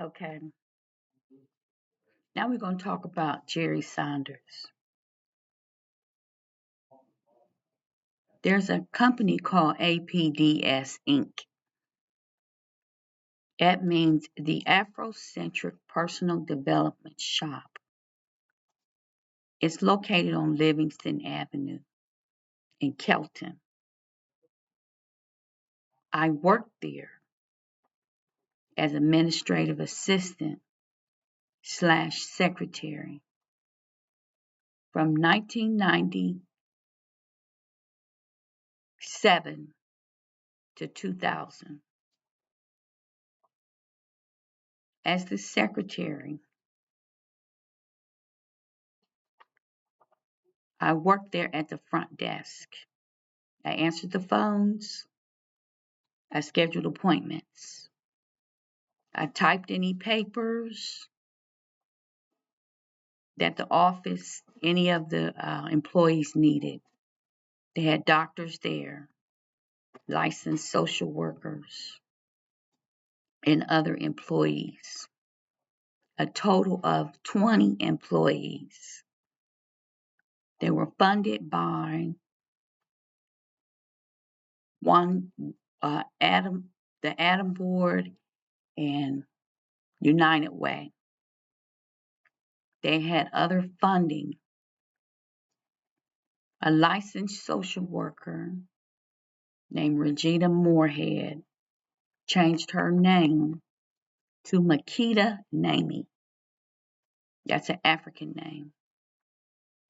Okay, now we're going to talk about Jerry Saunders. There's a company called APDS Inc. That means the Afrocentric Personal Development Shop. It's located on Livingston Avenue in Kelton. I worked there as administrative assistant slash secretary from 1997 to 2000. As the secretary, I worked there at the front desk. I answered the phones. I scheduled appointments. I typed any papers that the office, any of the employees needed. They had doctors there, licensed social workers, and other employees. A total of 20 employees. They were funded by one the Adam Board and United Way. They had other funding. A licensed social worker named Regina Moorhead changed her name to Makita Namey. That's an African name.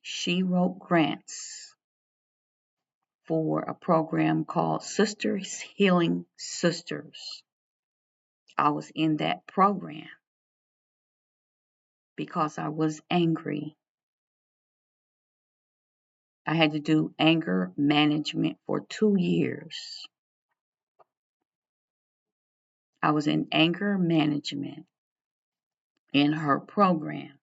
She wrote grants for a program called Sisters Healing Sisters. I was in that program because I was angry. I had to do anger management for 2 years. I was in anger management in her program,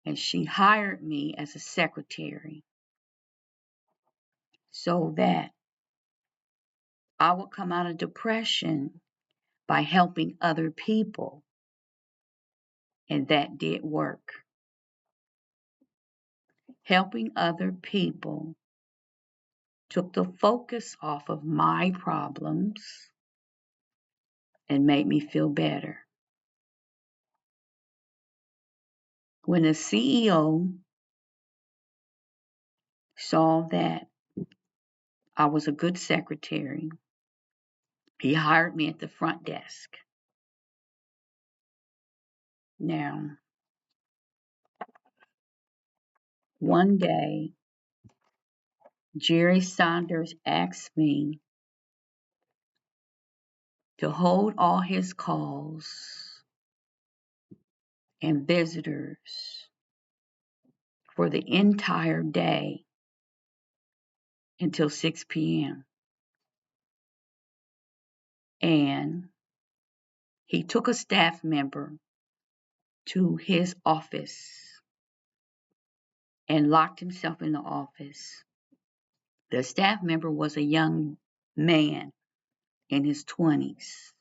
and she hired me as a secretary so that I would come out of depression by helping other people, and that did work. Helping other people took the focus off of my problems and made me feel better. When the CEO saw that I was a good secretary, he hired me at the front desk. Now, one day, Jerry Saunders asked me to hold all his calls and visitors for the entire day until 6 p.m. And he took a staff member to his office and locked himself in the office. The staff member was a young man in his 20s.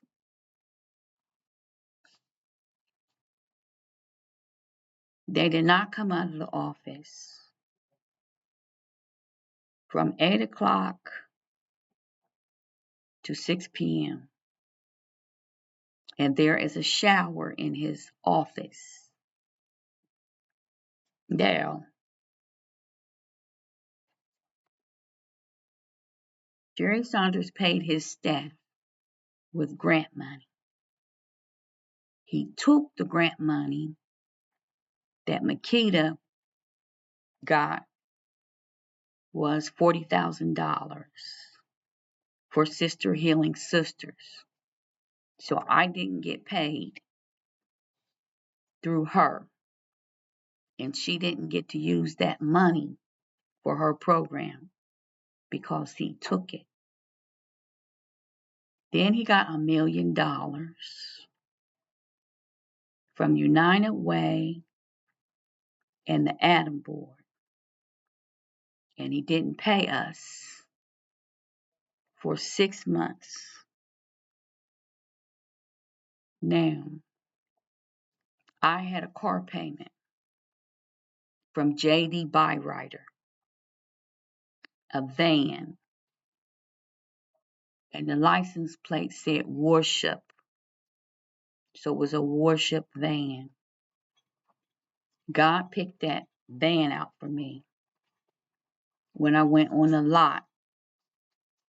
They did not come out of the office from 8 o'clock to 6 p.m. And there is a shower in his office. Now, Jerry Saunders paid his staff with grant money. He took the grant money that Makita got was $40,000 for Sister Healing Sisters. So I didn't get paid through her, and she didn't get to use that money for her program because he took it. Then he got $1 million from United Way and the Adam Board, and he didn't pay us for 6 months. Now, I had a car payment from J.D. Byrider, a van, and the license plate said worship. So it was a worship van. God picked that van out for me. When I went on the lot,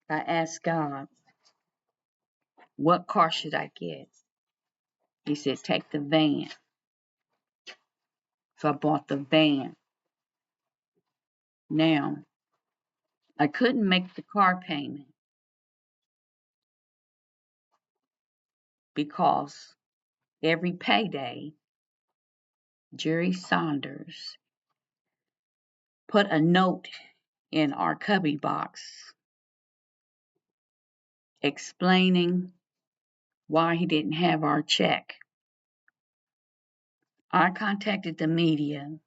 I asked God, what car should I get? He said, take the van. So I bought the van. Now, I couldn't make the car payment because every payday, Jerry Saunders put a note in our cubby box explaining why he didn't have our check. I contacted the media.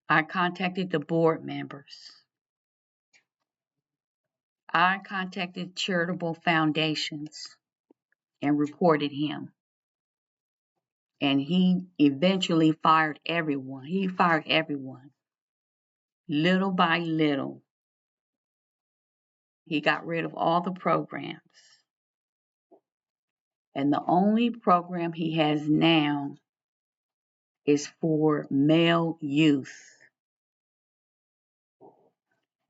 I contacted the board members. I contacted charitable foundations and reported him. And he eventually fired everyone. He fired everyone. Little by little, he got rid of all the programs. And the only program he has now is for male youth.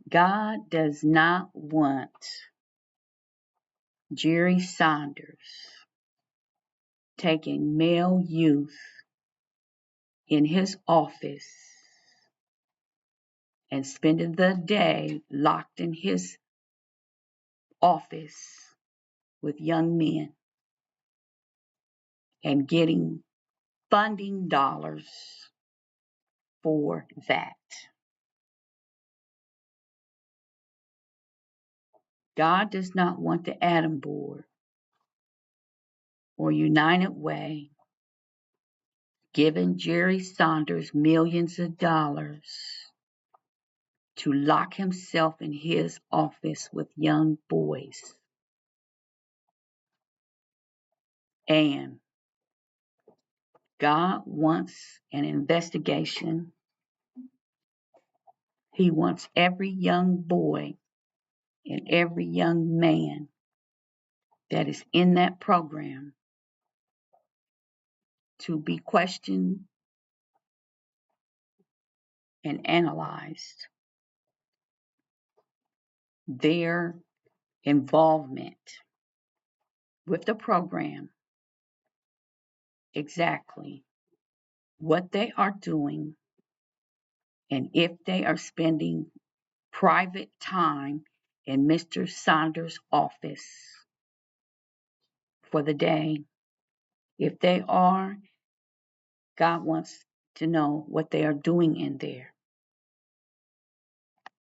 God does not want Jerry Saunders taking male youth in his office and spending the day locked in his office with young men and getting funding dollars for that. God does not want the Adam Board or United Way giving Jerry Saunders millions of dollars to lock himself in his office with young boys. And God wants an investigation. He wants every young boy and every young man that is in that program to be questioned and analyzed. Their involvement with the program, exactly what they are doing, and if they are spending private time in Mr. Saunders' office for the day. If they are, God wants to know what they are doing in there.